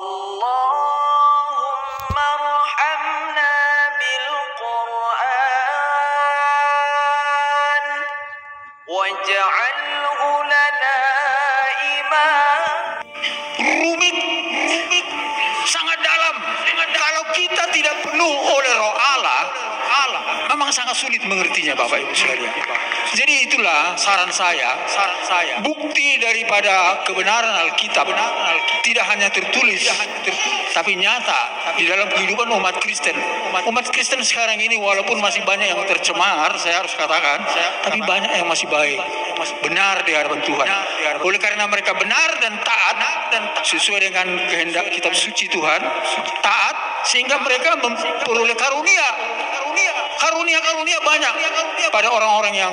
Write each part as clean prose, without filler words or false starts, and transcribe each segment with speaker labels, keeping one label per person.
Speaker 1: Allahumma arhamna bil Qur'an waj'alhu lana imam.
Speaker 2: Rumit, sangat dalam. Kalau kita tidak penuh oleh Roh Allah, memang sangat sulit mengertinya, Bapak Ibu sekalian. Jadi itulah saran saya, bukti daripada kebenaran Alkitab tidak hanya tertulis, tapi nyata di dalam kehidupan umat Kristen. Umat Kristen sekarang ini walaupun masih banyak yang tercemar, saya harus katakan, tapi banyak yang masih baik, benar di hadapan Tuhan. Oleh karena mereka benar dan taat sesuai dengan kehendak kitab suci Tuhan, taat sehingga mereka memperoleh karunia banyak pada orang-orang yang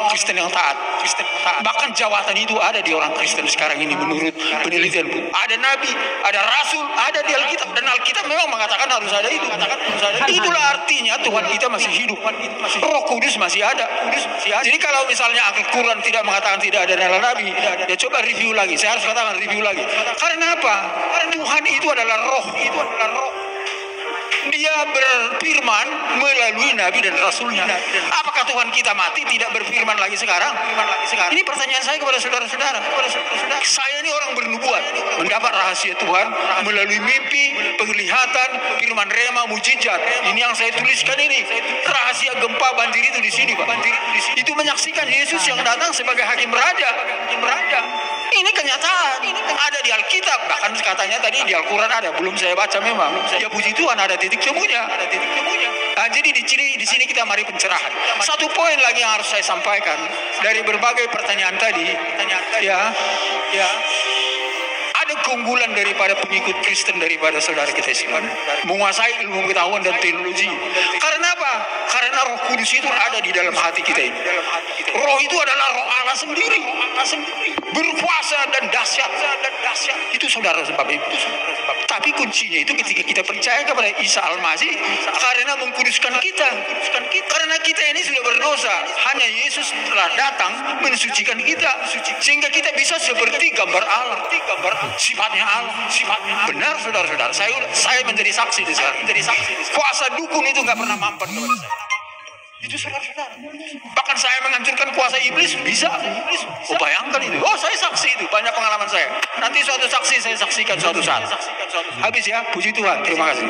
Speaker 2: Kristen yang taat. Bahkan jawatan itu ada di orang Kristen sekarang ini menurut penelitian. Ada nabi, ada rasul, ada di Alkitab, dan Alkitab memang mengatakan harus ada itu. Itulah artinya Tuhan kita masih hidup, Roh Kudus masih ada. Jadi kalau misalnya Al-Quran tidak mengatakan tidak ada dalam nabi, ya coba review lagi. Saya harus katakan review lagi. Karena apa? Karena Tuhan itu adalah roh. Dia berfirman melalui nabi dan rasulnya. Apakah Tuhan kita mati tidak berfirman lagi sekarang? Ini pertanyaan saya kepada saudara-saudara. Saya ini orang bernubuat, mendapat rahasia Tuhan melalui mimpi, penglihatan, firman rema, mujizat. Ini yang saya tuliskan ini. Rahasia gempa banjir itu di sini, Pak. Itu menyaksikan Yesus yang datang sebagai hakim raja. Ini kenyataan, ada di Alkitab, bahkan katanya tadi di Al-Quran ada, belum saya baca memang. Ya puji Tuhan ada titik temunya. Nah, jadi di sini kita mari pencerahan. Satu poin lagi yang harus saya sampaikan dari berbagai pertanyaan tadi, ya. Ada keunggulan daripada pengikut Kristen daripada saudara kita semua, menguasai ilmu pengetahuan dan teknologi. Karena apa? Karena Roh Kudus itu ada di dalam hati kita ini. Roh itu adalah Roh Allah sendiri, berkuasa dan dahsyat. Itu saudara sebab itu. Tapi kuncinya itu ketika kita percaya kepada Isa Al-Masih, karena mengkuduskan kita. Karena kita ini sudah berdosa, hanya Yesus telah datang mensucikan kita, sehingga kita bisa seperti gambar Allah. Sifatnya Allah. Benar saudara-saudara, saya menjadi saksi di sana. Kuasa dukun itu nggak pernah mampan kepada saya. Itu saudara-saudara. Bahkan saya menghancurkan kuasa iblis, bisa. Oh, bayangkan itu. Oh, saya saksi itu, banyak pengalaman saya. Nanti suatu saksi saya saksikan suatu saat. Habis ya, puji Tuhan. Terima kasih.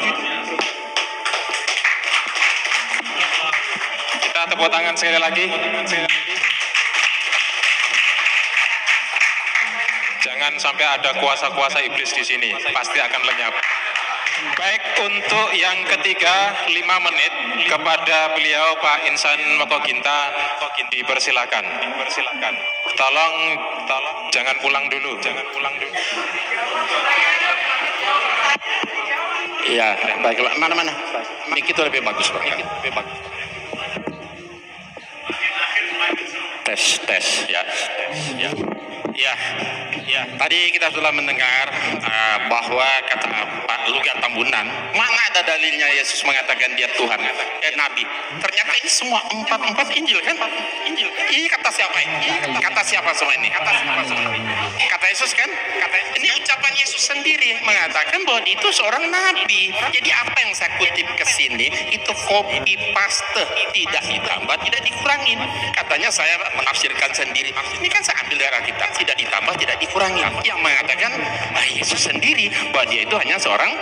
Speaker 3: Kita tepuk tangan sekali lagi. Jangan sampai ada kuasa-kuasa iblis di sini, pasti akan lenyap. Baik, untuk yang ketiga 5 menit kepada beliau Pak Insan Mokoginta, dipersilakan. Tolong jangan pulang dulu.
Speaker 4: Iya, baiklah. Mana? Mik itu lebih bagus, Pak. Tes. Ya. Tadi kita sudah mendengar bahwa kata Pak Lugan Tambunan, mana ada dalilnya Yesus mengatakan dia Tuhan, Nabi. Ternyata ini semua empat Injil kan? Ini kata siapa ini? Kata siapa semua ini? Kata Yesus kan? Ini ucapan Yesus sendiri mengatakan bahwa dia itu seorang Nabi. Jadi apa yang saya kutip ke sini itu copy paste, tidak ditambah, tidak dikurangin. Katanya saya menafsirkan sendiri. Ini kan saya ambil dari Alkitab, tidak ditambah, tidak dikurangi. Yang mengatakan Yesus sendiri bahwa dia itu hanya seorang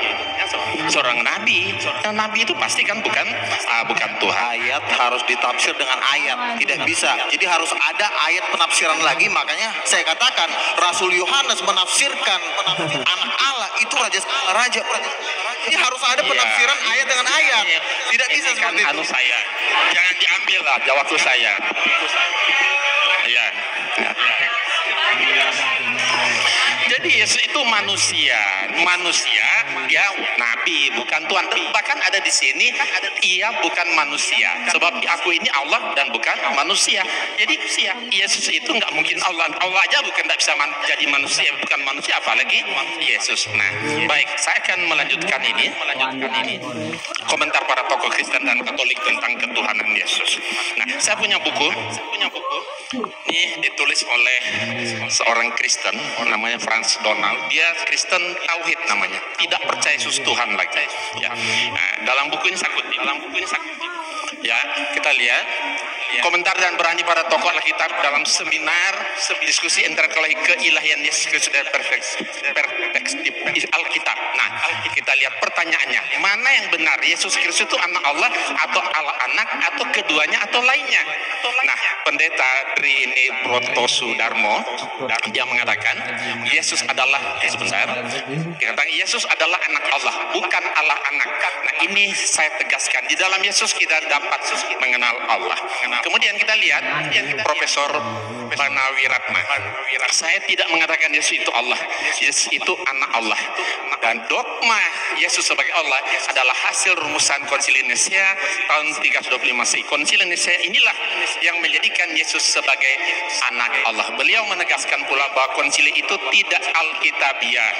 Speaker 4: nabi. Dan nabi itu pasti kan bukan Tuhan.
Speaker 5: Ayat harus ditafsir dengan ayat, tidak bisa. Jadi harus ada ayat penafsiran lagi. Makanya saya katakan Rasul Yohanes menafsirkan anak Allah itu raja. Jadi harus ada penafsiran ayat dengan ayat. Tidak bisa seperti itu.
Speaker 4: Saya jangan diambil lah waktu saya. Iya. Jadi Yesus itu manusia dia nabi bukan Tuhan. Bahkan ada di sini ia bukan manusia, sebab aku ini Allah dan bukan manusia. Jadi Yesus itu nggak mungkin Allah aja bukan nggak bisa jadi manusia, bukan manusia apalagi Yesus. Nah, baik, saya akan melanjutkan ini komentar para tokoh Kristen dan Katolik tentang ketuhanan Yesus. Nah, saya punya buku Ini ditulis oleh seorang Kristen namanya Franz Donald. Dia Kristen tauhid namanya, tidak percaya Yesus Tuhan lagi. Ya, nah, dalam buku ini Sakuti. Ya, kita lihat komentar dan berani para tokoh Alkitab dalam seminar diskusi intelektual keilahian Yesus Kristus dari perspektif Alkitab. Nah, kita lihat pertanyaannya, mana yang benar, Yesus Kristus itu anak Allah atau Allah anak atau keduanya atau lainnya? Nah, pendeta Drini Brotosudarmo dia mengatakan Yesus adalah Yesus adalah anak Allah, bukan Allah anak. Nah, ini saya tegaskan, di dalam Yesus kita dapat mengenal Allah. Kemudian kita lihat Profesor Panawiratma. Saya tidak mengatakan Yesus itu Allah. Yesus itu anak Allah. Dan dogma Yesus sebagai Allah adalah hasil rumusan Konsili Nicea tahun 325 Masehi. Konsili Nicea inilah yang menjadikan Yesus sebagai anak Allah. Beliau menegaskan pula bahwa konsili itu tidak alkitabiah.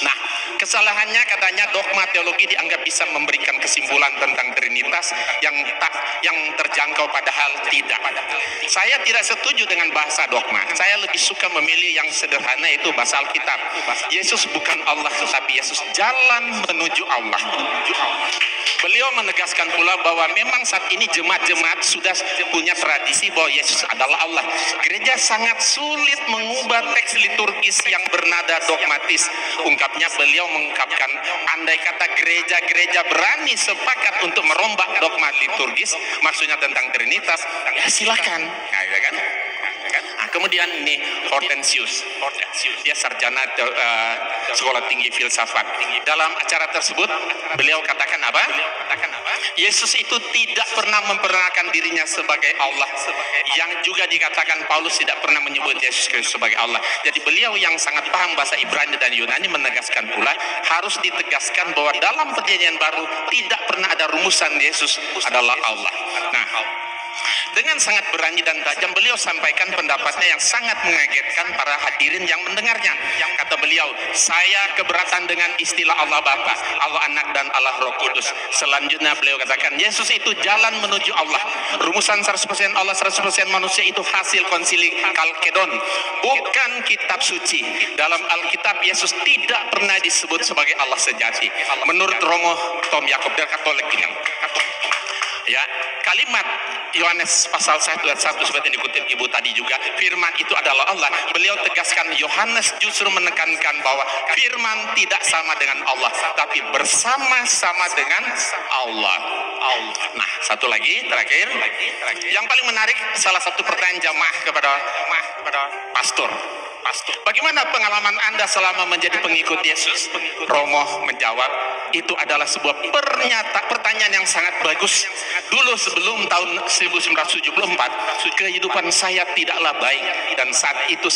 Speaker 4: Nah, kesalahannya katanya dogma teologi dianggap bisa memberikan kesimpulan tentang Trinitas yang terjangkau, padahal tidak. Saya tidak setuju dengan bahasa dogma. Saya lebih suka memilih yang sederhana, itu bahasa Alkitab. Yesus bukan Allah, tetapi Yesus jalan menuju Allah. Beliau menegaskan pula bahwa memang saat ini jemaat-jemaat sudah punya tradisi bahwa Yesus adalah Allah. Gereja sangat sulit mengubah teks liturgis yang bernada dogmatis. Ungkapnya, beliau mengungkapkan, andai kata gereja-gereja berani sepakat untuk merombak dogma liturgis, maksudnya tentang Trinitas, ya silakan. Nah, ya kan? Nah, kemudian ini Hortensius, dia sarjana sekolah tinggi filsafat. Dalam acara tersebut beliau katakan apa? Yesus itu tidak pernah memperkenalkan dirinya sebagai Allah, yang juga dikatakan Paulus tidak pernah menyebut Yesus Kristus sebagai Allah. Jadi beliau yang sangat paham bahasa Ibrani dan Yunani menegaskan pula harus ditegaskan bahwa dalam perjanjian baru tidak pernah ada rumusan Yesus adalah Allah. Nah, dengan sangat berani dan tajam beliau sampaikan pendapatnya yang sangat mengagetkan para hadirin yang mendengarnya. Kata beliau, saya keberatan dengan istilah Allah Bapa, Allah Anak dan Allah Roh Kudus. Selanjutnya beliau katakan, Yesus itu jalan menuju Allah. Rumusan 100% Allah 100% manusia itu hasil konsili Kalkedon, bukan kitab suci. Dalam Alkitab Yesus tidak pernah disebut sebagai Allah sejati. Menurut Romo Tom Yakob dari Katolik ya, kalimat Yohanes pasal 1 ayat 1 seperti yang dikutip Ibu tadi juga, firman itu adalah Allah. Beliau tegaskan, Yohanes justru menekankan bahwa firman tidak sama dengan Allah, tapi bersama-sama dengan Allah. Nah, satu lagi terakhir, yang paling menarik, salah satu pertanyaan jamaah kepada pastor. Bagaimana pengalaman Anda selama menjadi pengikut Yesus? Romo menjawab, itu adalah sebuah pertanyaan yang sangat bagus. Dulu sebelum tahun 1974, kehidupan saya tidaklah baik, dan saat itu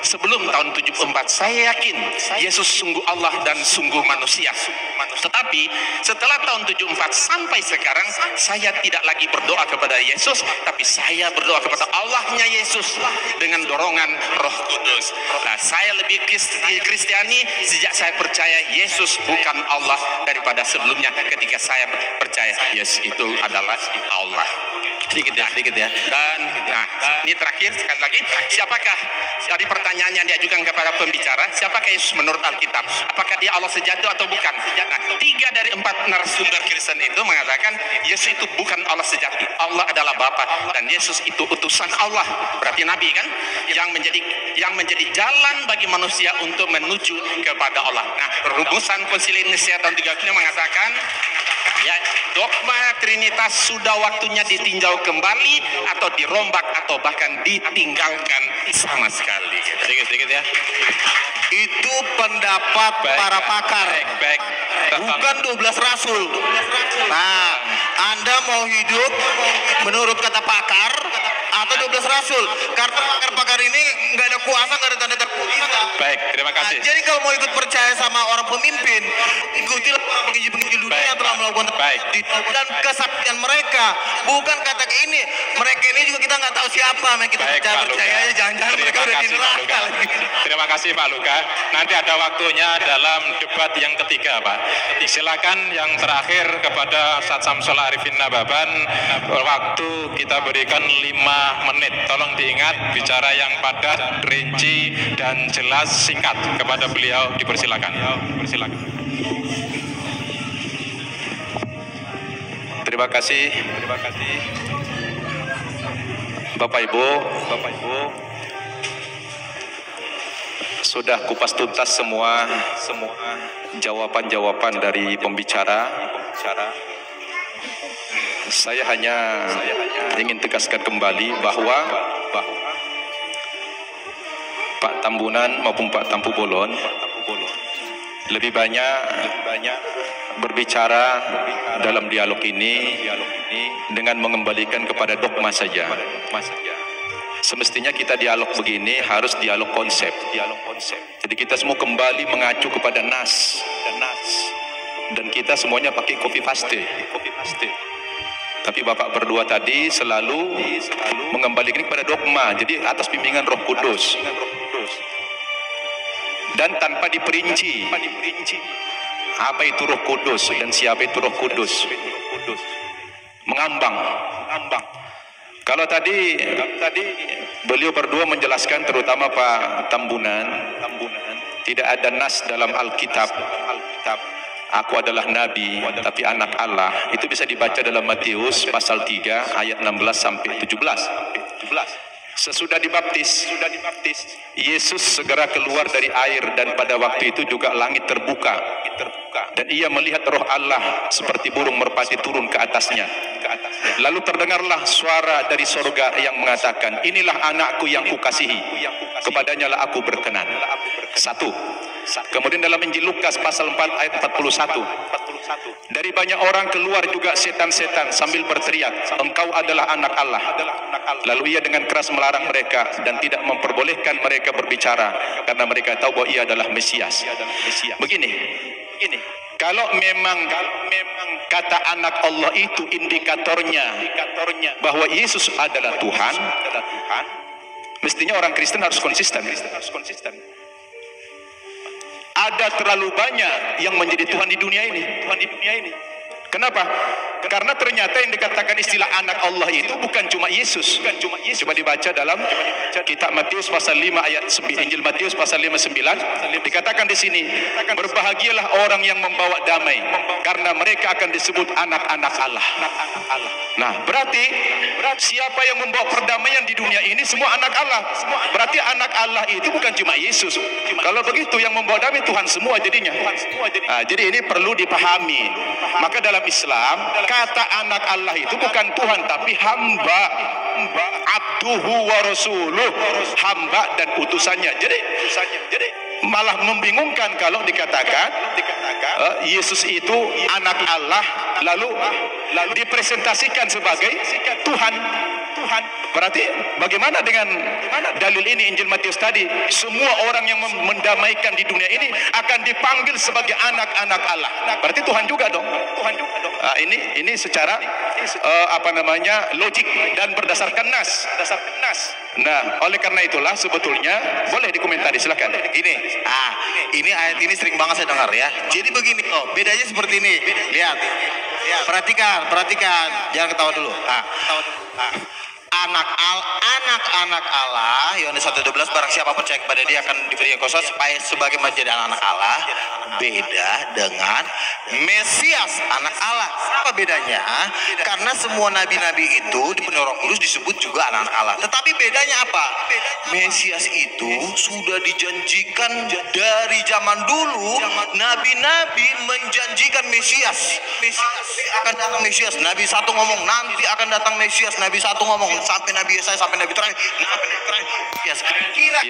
Speaker 4: sebelum tahun 74, saya yakin Yesus sungguh Allah dan sungguh manusia. Tetapi setelah tahun 74 sampai sekarang, saya tidak lagi berdoa kepada Yesus, tapi saya berdoa kepada Allahnya Yesus dengan dorongan Roh Kudus. Nah, saya lebih Kristiani sejak saya percaya Yesus bukan Allah daripada sebelumnya ketika saya percaya Yesus itu adalah Allah. Sedikit ya. Dan nah, ini terakhir sekali lagi, siapakah dari pertanyaan yang diajukan kepada pembicara, siapakah Yesus menurut Alkitab? Apakah dia Allah sejati atau bukan? Nah, 3 dari 4 narasumber Kristen itu mengatakan Yesus itu bukan Allah sejati. Allah adalah Bapa dan Yesus itu utusan Allah. Berarti nabi kan? Yang menjadi jalan bagi manusia untuk menuju kepada Allah. Nah, rumusan Konsili Nicea tahun 35 mengatakan, ya, dogma Trinitas sudah waktunya ditinjau kembali atau dirombak atau bahkan ditinggalkan sama sekali. Sedikit ya.
Speaker 5: Itu pendapat para pakar, bukan 12 rasul. Nah, Anda mau hidup menurut kata pakar atau 12 rasul? Karena pakar-pakar ini nggak ada kuasa, nggak ada tanda terkuasa.
Speaker 3: Baik, terima kasih.
Speaker 5: Nah, jadi kalau mau ikut percaya sama orang pemimpin, ikutilah penginjil dunia yang telah mereka melakukan
Speaker 3: Baik.
Speaker 5: dan kesaktian mereka. Bukan kata ini, mereka ini juga kita nggak tahu siapa, kita
Speaker 3: Baik, Pak Luka.
Speaker 5: percaya jangan-jangan mereka udah di
Speaker 3: Terima kasih, Pak
Speaker 5: neraka
Speaker 3: Luka.
Speaker 5: lagi.
Speaker 3: Terima kasih Pak Luka. Nanti ada waktunya dalam debat yang ketiga, Pak. Silakan yang terakhir kepada Ustaz Samsul Arifin Nababan, waktu kita berikan 5 menit. Tolong diingat, bicara yang padat, rinci, dan jelas, singkat. Kepada beliau dipersilakan.
Speaker 6: Terima kasih. Bapak Ibu, sudah kupas tuntas semua jawaban-jawaban dari pembicara. Saya hanya ingin tegaskan kembali bahwa Pak Tambunan maupun Pak Tampu Bolon lebih banyak berbicara dalam dialog ini dengan mengembalikan kepada dogma saja. Semestinya kita dialog begini harus dialog konsep. Jadi kita semua kembali mengacu kepada nas, dan kita semuanya pakai copy paste. Tapi Bapak berdua tadi selalu mengembalikan kepada dogma. Jadi atas bimbingan Roh Kudus. Dan tanpa diperinci apa itu Roh Kudus dan siapa itu Roh Kudus. Mengambang. Kalau tadi beliau berdua menjelaskan, terutama Pak Tambunan, tidak ada nas dalam Alkitab. Aku adalah nabi, tapi anak Allah. Itu bisa dibaca dalam Matius pasal 3 ayat 16 sampai 17. Sesudah dibaptis, Yesus segera keluar dari air, dan pada waktu itu juga langit terbuka, dan ia melihat Roh Allah seperti burung merpati turun ke atasnya. Lalu terdengarlah suara dari sorga yang mengatakan, inilah anakku yang kukasihi, kepadanya lah aku berkenan. 1. Kemudian dalam Injil Lukas pasal 4 ayat 41, dari banyak orang keluar juga setan-setan sambil berteriak, engkau adalah anak Allah. Lalu ia dengan keras melarang mereka dan tidak memperbolehkan mereka berbicara, karena mereka tahu bahwa ia adalah Mesias. Begini, kalau memang kata anak Allah itu indikatornya bahwa Yesus adalah Tuhan, mestinya orang Kristen harus konsisten. Ada terlalu banyak yang menjadi Tuhan di dunia ini. Kenapa? Karena ternyata yang dikatakan istilah anak Allah itu bukan cuma Yesus. Coba dibaca dalam kitab Matius pasal 5 ayat 9, Injil Matius pasal 5:9, dikatakan di sini, berbahagialah orang yang membawa damai, karena mereka akan disebut anak-anak Allah. Nah, berarti siapa yang membawa perdamaian di dunia ini semua anak Allah. Berarti anak Allah itu bukan cuma Yesus. Kalau begitu yang membawa damai Tuhan semua jadinya. Nah, jadi ini perlu dipahami. Maka dalam Islam kata anak Allah itu bukan Tuhan tapi hamba, abduhu wa rasuluh, hamba dan utusannya. Jadi malah membingungkan kalau dikatakan Yesus itu anak Allah lalu dipresentasikan sebagai Tuhan. Berarti bagaimana dengan dalil ini Injil Matius tadi? Semua orang yang mendamaikan di dunia ini akan dipanggil sebagai anak-anak Allah. Berarti Tuhan juga dong. Nah, ini secara logik dan berdasarkan nas. Nah, oleh karena itulah sebetulnya boleh dikomentari, silakan.
Speaker 5: Ini ayat ini sering banget saya dengar ya. Jadi begini, bedanya seperti ini. Lihat. Perhatikan. Jangan ketawa dulu. Anak-anak Allah, Yohanes 1:12, barang siapa percaya kepada dia akan diberi kuasa supaya sebagai menjadi anak-anak Allah. Beda dengan Mesias, anak Allah. Apa bedanya? Karena semua nabi-nabi itu dipenuhi Roh Kudus disebut juga anak-anak Allah. Tetapi bedanya apa? Mesias itu sudah dijanjikan dari zaman dulu. Nabi-nabi menjanjikan Mesias. Akan datang Mesias. Nabi satu ngomong nanti akan datang Mesias. Nabi satu ngomong sampai Nabi Yesaya, sampai Nabi terakhir. Kira-kira